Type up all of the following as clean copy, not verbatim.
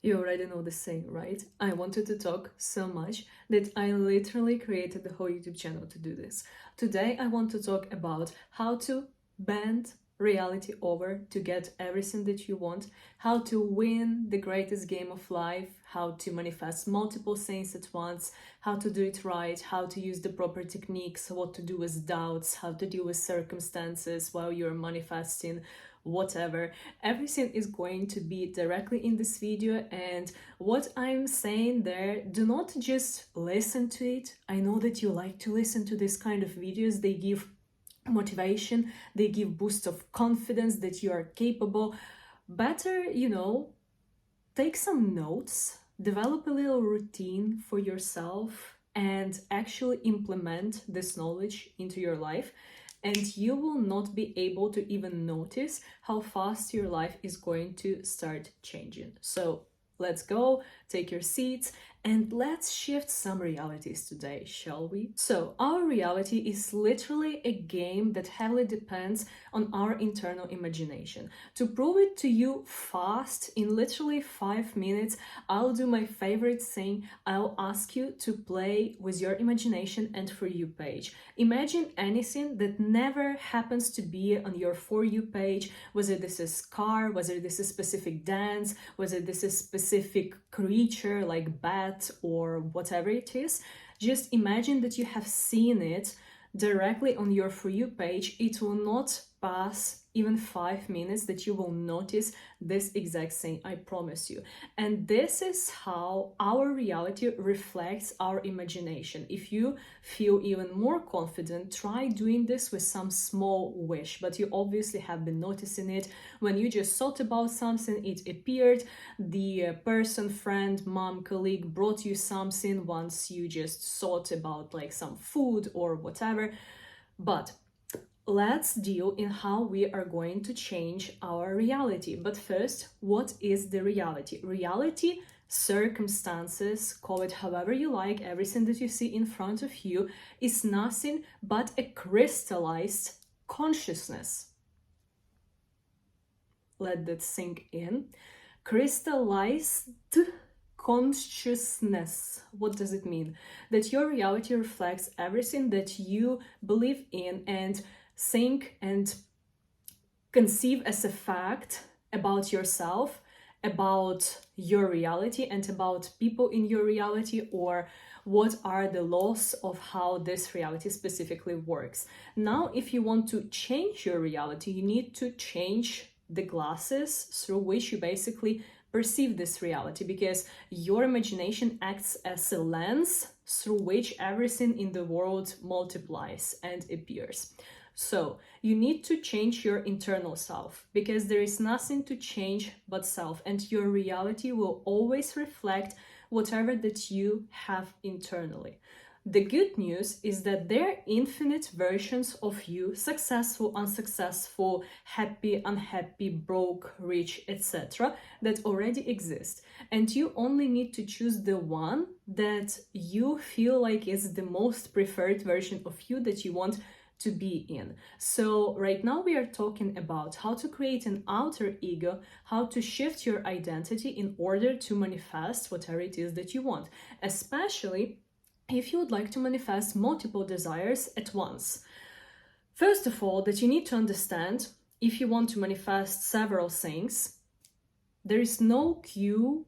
You already know the saying, right? I wanted to talk so much that I literally created the whole YouTube channel to do this. Today, I want to talk about how to bend reality over to get everything that you want, how to win the greatest game of life, how to manifest multiple things at once, how to do it right, how to use the proper techniques, what to do with doubts, how to deal with circumstances while you're manifesting, whatever. Everything is going to be directly in this video, and what I'm saying there, do not just listen to it. I know that you like to listen to this kind of videos. They give motivation, they give boost of confidence that you are capable. Better, take some notes, develop a little routine for yourself, and actually implement this knowledge into your life, and you will not be able to even notice how fast your life is going to start changing. So let's go, take your seats, and let's shift some realities today, shall we? So our reality is literally a game that heavily depends on our internal imagination. To prove it to you fast, in literally 5 minutes, I'll do my favorite thing. I'll ask you to play with your imagination and For You page. Imagine anything that never happens to be on your For You page, whether this is car, whether this is specific dance, whether this is specific creature like bat or whatever it is. Just imagine that you have seen it directly on your For You page. It will not pass even 5 minutes that you will notice this exact thing, I promise you. And this is how our reality reflects our imagination. If you feel even more confident, try doing this with some small wish, but you obviously have been noticing it. When you just thought about something, it appeared. The person, friend, mom, colleague brought you something once you just thought about like some food or whatever. But let's deal in how we are going to change our reality. But first, what is the reality? Reality, circumstances, call it however you like, everything that you see in front of you is nothing but a crystallized consciousness. Let that sink in. Crystallized consciousness. What does it mean? That your reality reflects everything that you believe in and think and conceive as a fact about yourself, about your reality, and about people in your reality, or what are the laws of how this reality specifically works. Now, if you want to change your reality, you need to change the glasses through which you basically perceive this reality, because your imagination acts as a lens through which everything in the world multiplies and appears. So you need to change your internal self, because there is nothing to change but self, and your reality will always reflect whatever that you have internally. The good news is that there are infinite versions of you, successful, unsuccessful, happy, unhappy, broke, rich, etc., that already exist. And you only need to choose the one that you feel like is the most preferred version of you that you want to be in. So right now we are talking about how to create an outer ego, how to shift your identity in order to manifest whatever it is that you want, especially if you would like to manifest multiple desires at once. First of all, that you need to understand, if you want to manifest several things, there is no cue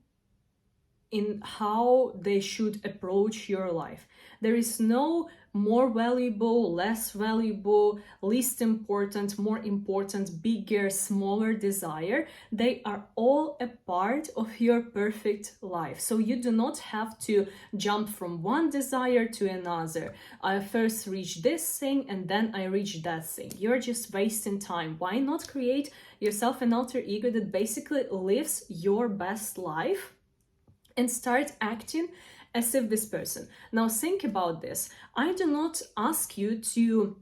in how they should approach your life. There is no more valuable, less valuable, least important, more important, bigger, smaller desire. They are all a part of your perfect life. So you do not have to jump from one desire to another. I first reach this thing and then I reach that thing. You're just wasting time. Why not create yourself an alter ego that basically lives your best life and start acting as if this person. Now think about this. I do not ask you to,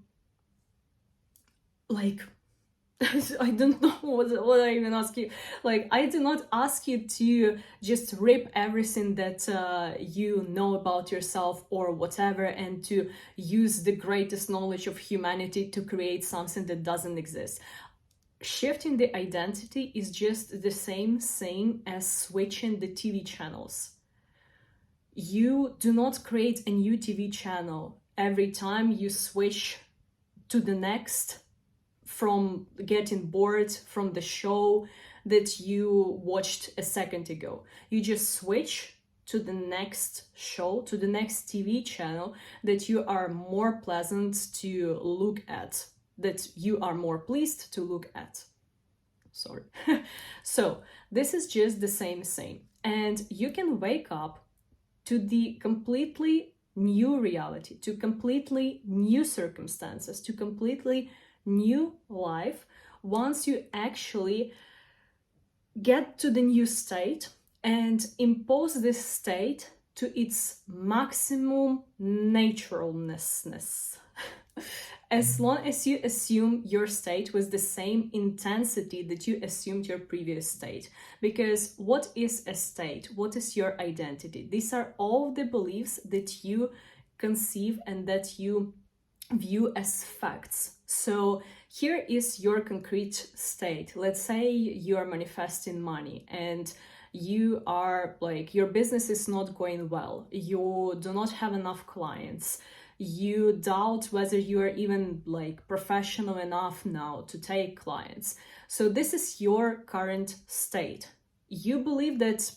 like, I don't know what I even ask you. Like, I do not ask you to just rip everything that you know about yourself or whatever, and to use the greatest knowledge of humanity to create something that doesn't exist. shifting the identity is just the same thing as switching the TV channels. You do not create a new TV channel every time you switch to the next from getting bored from the show that you watched a second ago. You just switch to the next show, to the next TV channel that you are more pleasant to look at, that you are more pleased to look at. Sorry. So this is just the same thing. And you can wake up to the completely new reality, to completely new circumstances, to completely new life once you actually get to the new state and impose this state to its maximum naturalness. As long as you assume your state with the same intensity that you assumed your previous state. Because what is a state? What is your identity? These are all the beliefs that you conceive and that you view as facts. So here is your concrete state. Let's say you are manifesting money and you are like, your business is not going well. You do not have enough clients. You doubt whether you are even like professional enough now to take clients. So this is your current state. You believe that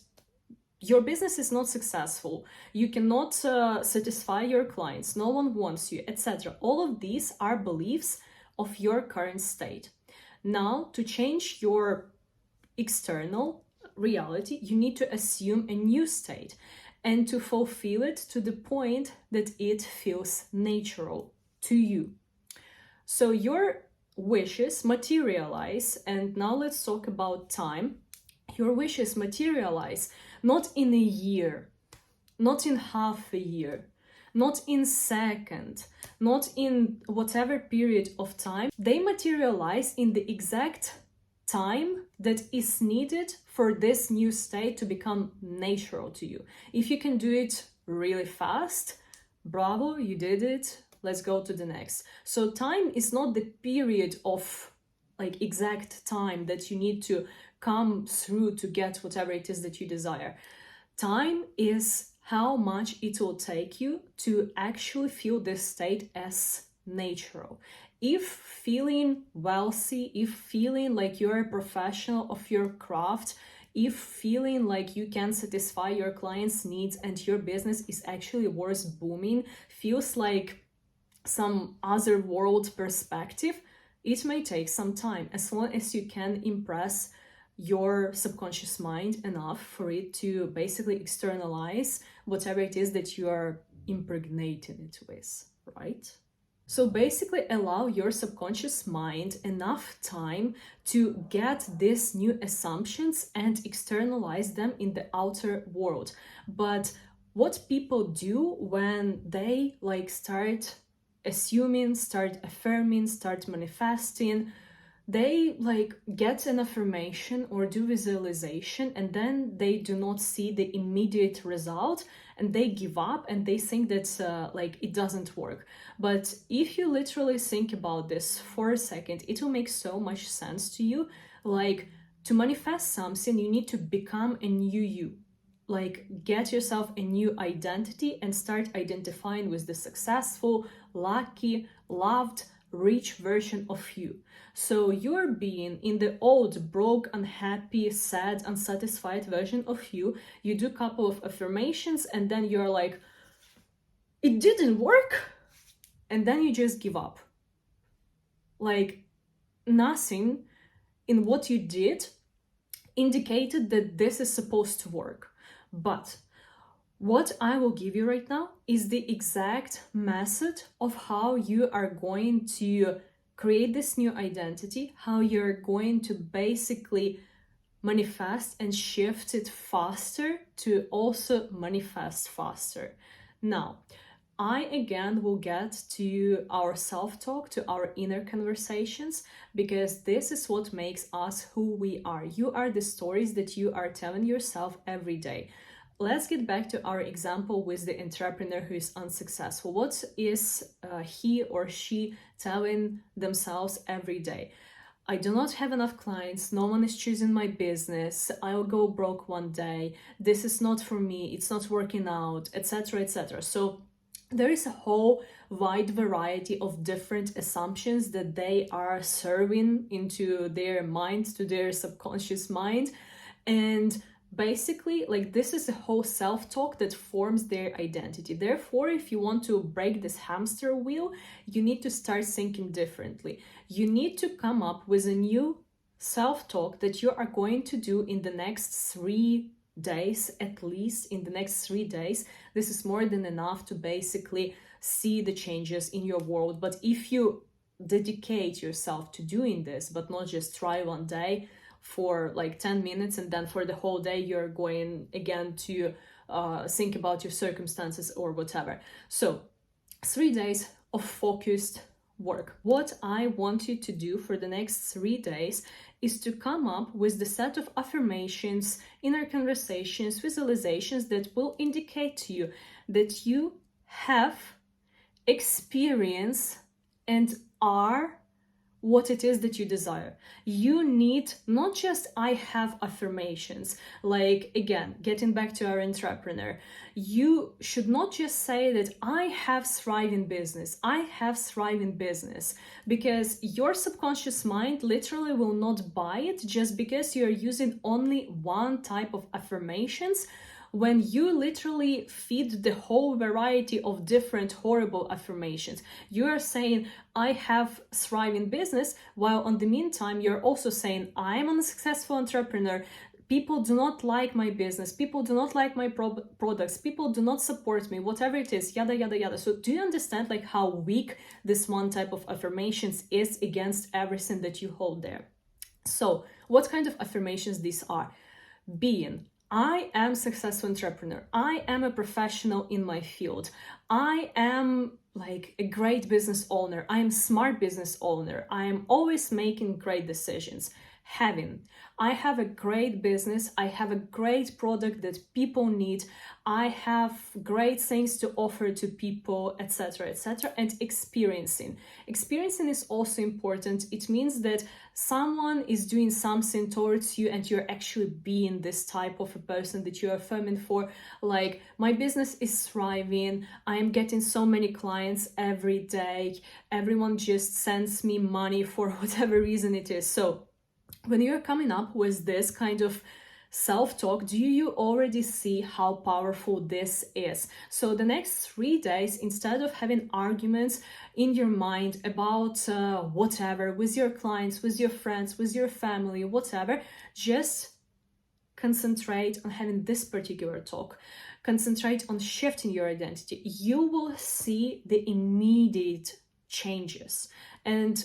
your business is not successful, you cannot satisfy your clients, no one wants you, etc. All of these are beliefs of your current state. Now, to change your external reality, you need to assume a new state and to fulfill it to the point that it feels natural to you. So your wishes materialize, and now let's talk about time. Your wishes materialize not in a year, not in half a year, not in second, not in whatever period of time. They materialize in the exact time that is needed for this new state to become natural to you. If you can do it really fast, bravo, you did it. Let's go to the next. So time is not the period of like exact time that you need to come through to get whatever it is that you desire. Time is how much it will take you to actually feel this state as natural. If feeling wealthy, if feeling like you're a professional of your craft, if feeling like you can satisfy your clients' needs and your business is actually worth booming, feels like some other world perspective, it may take some time, as long as you can impress your subconscious mind enough for it to basically externalize whatever it is that you are impregnating it with, right? So basically allow your subconscious mind enough time to get these new assumptions and externalize them in the outer world. But what people do when they like start assuming, start affirming, start manifesting, they like get an affirmation or do visualization and then they do not see the immediate result and they give up and they think that like it doesn't work. But if you literally think about this for a second, it will make so much sense to you. Like, to manifest something, you need to become a new you. Like, get yourself a new identity and start identifying with the successful, lucky, loved, rich version of you. So you're being in the old, broke, unhappy, sad, unsatisfied version of you. You do a couple of affirmations and then you're like, it didn't work. And then you just give up. Like, nothing in what you did indicated that this is supposed to work. But what I will give you right now is the exact method of how you are going to create this new identity, how you're going to basically manifest and shift it faster to also manifest faster. Now, I again will get to our self-talk, to our inner conversations, because this is what makes us who we are. You are the stories that you are telling yourself every day. Let's get back to our example with the entrepreneur who is unsuccessful. What is he or she telling themselves every day? I do not have enough clients, no one is choosing my business, I'll go broke one day, this is not for me, it's not working out, etc., etc. So there is a whole wide variety of different assumptions that they are serving into their mind, to their subconscious mind. And basically, like, this is a whole self-talk that forms their identity. Therefore, if you want to break this hamster wheel, you need to start thinking differently. You need to come up with a new self-talk that you are going to do in the next 3 days, at least in the next 3 days. This is more than enough to basically see the changes in your world. But if you dedicate yourself to doing this, but not just try one day for like 10 minutes and then for the whole day you're going again to think about your circumstances or whatever. So 3 days of focused work. What I want you to do for the next 3 days is to come up with the set of affirmations, inner conversations, visualizations that will indicate to you that you have experience and are what it is that you desire. You need not just I have affirmations, like again, getting back to our entrepreneur, you should not just say that I have thriving business, I have thriving business, because your subconscious mind literally will not buy it just because you're using only one type of affirmations, when you literally feed the whole variety of different horrible affirmations. You are saying, I have thriving business, while on the meantime, you're also saying, I am a successful entrepreneur. People do not like my business. People do not like my products. People do not support me, whatever it is, yada, yada, yada. So do you understand like how weak this one type of affirmations is against everything that you hold there? So what kind of affirmations these are? Being, I am a successful entrepreneur. I am a professional in my field. I am like a great business owner. I am a smart business owner. I am always making great decisions. Having, I have a great business. I have a great product that people need. I have great things to offer to people, etc., etc. And experiencing. Experiencing is also important. It means that someone is doing something towards you and you're actually being this type of a person that you're affirming for. Like, my business is thriving. I am getting so many clients every day. Everyone just sends me money for whatever reason it is. So when you're coming up with this kind of self-talk, do you already see how powerful this is? So the next 3 days, instead of having arguments in your mind about whatever, with your clients, with your friends, with your family, whatever, just concentrate on having this particular talk. Concentrate on shifting your identity. You will see the immediate changes. And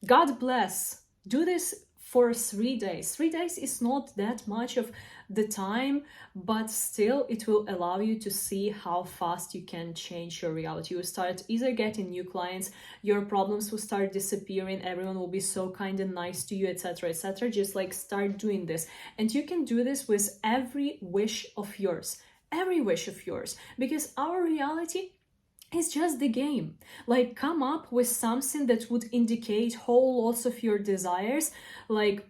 God bless. Do this for 3 days. 3 days is not that much of the time, but still it will allow you to see how fast you can change your reality. You will start either getting new clients, your problems will start disappearing, everyone will be so kind and nice to you, etc., etc. Just like start doing this. And you can do this with every wish of yours. Every wish of yours. Because our reality is just the game. Like, come up with something that would indicate whole lots of your desires. Like,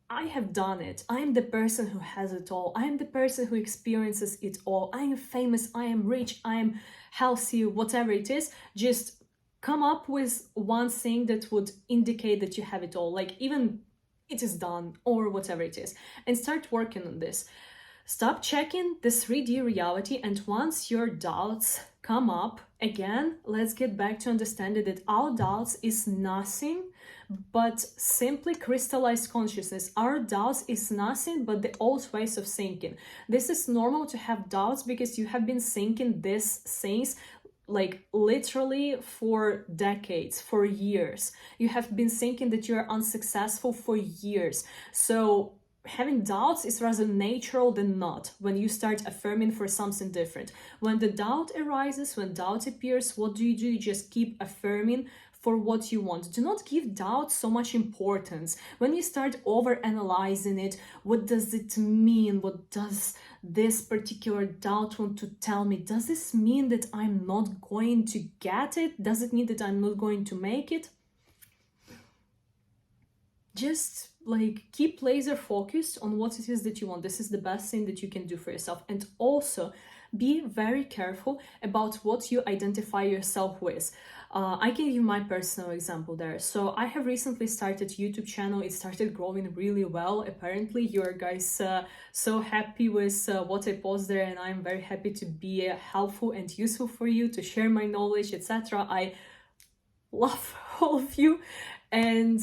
I have done it. I am the person who has it all. I am the person who experiences it all. I am famous. I am rich. I am healthy, whatever it is. Just come up with one thing that would indicate that you have it all. Like, even it is done or whatever it is. And start working on this. Stop checking the 3D reality, and once your doubts come up, again, let's get back to understanding that our doubts is nothing but simply crystallized consciousness. Our doubts is nothing but the old ways of thinking. This is normal to have doubts because you have been thinking these things like literally for decades, for years. You have been thinking that you're unsuccessful for years. So having doubts is rather natural than not when you start affirming for something different. When the doubt arises, when doubt appears, what do? You just keep affirming for what you want. Do not give doubt so much importance. When you start over-analyzing it, what does it mean? What does this particular doubt want to tell me? Does this mean that I'm not going to get it? Does it mean that I'm not going to make it? just like keep laser focused on what it is that you want. This is the best thing that you can do for yourself. And also be very careful about what you identify yourself with. I can give you my personal example there. So I have recently started YouTube channel. It started growing really well. Apparently you're guys so happy with what I post there, and I'm very happy to be helpful and useful for you, to share my knowledge, etc. I love all of you. And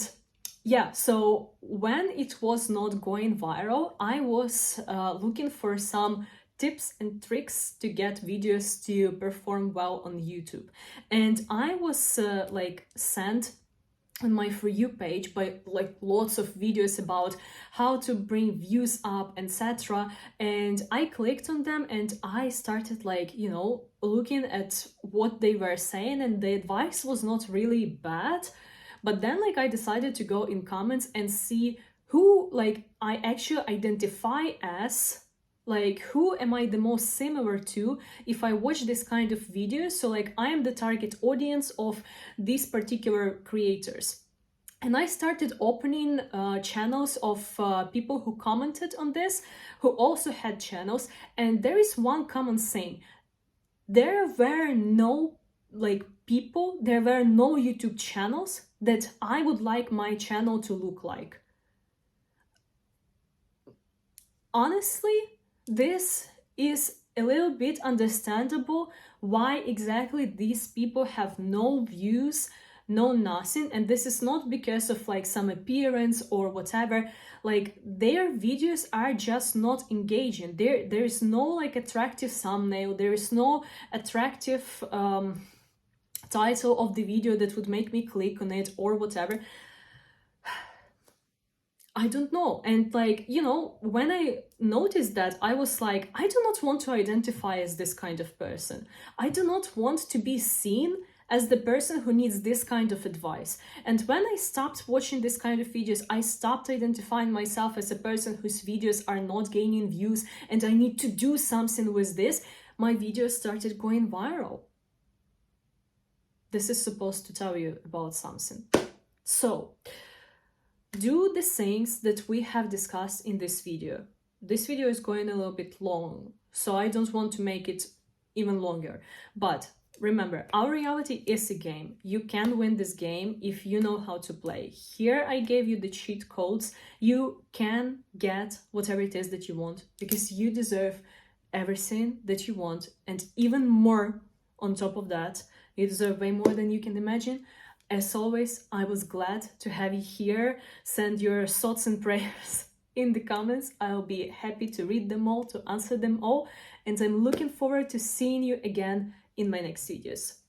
yeah, so when it was not going viral, I was looking for some tips and tricks to get videos to perform well on YouTube. And I was like sent on my For You page by like lots of videos about how to bring views up, etc. And I clicked on them and I started like, you know, looking at what they were saying, and the advice was not really bad. But then like I decided to go in comments and see who like I actually identify as, like who am I the most similar to if I watch this kind of videos. So like I am the target audience of these particular creators. And I started opening channels of people who commented on this, who also had channels. And there is one common thing. There were no like people, there were no YouTube channels that I would like my channel to look like. Honestly, this is a little bit understandable why exactly these people have no views, no nothing. And this is not because of like some appearance or whatever. Like their videos are just not engaging. There is no like attractive thumbnail, there is no attractive title of the video that would make me click on it or whatever. I don't know. And like, you know, when I noticed that, I was like, I do not want to identify as this kind of person. I do not want to be seen as the person who needs this kind of advice. And when I stopped watching this kind of videos, I stopped identifying myself as a person whose videos are not gaining views and I need to do something with this. My videos started going viral. This is supposed to tell you about something. So, do the things that we have discussed in this video. This video is going a little bit long, so I don't want to make it even longer. But remember, our reality is a game. You can win this game if you know how to play. Here I gave you the cheat codes. You can get whatever it is that you want because you deserve everything that you want, and even more on top of that. You deserve way more than you can imagine. As always, I was glad to have you here. Send your thoughts and prayers in the comments. I'll be happy to read them all, to answer them all. And I'm looking forward to seeing you again in my next videos.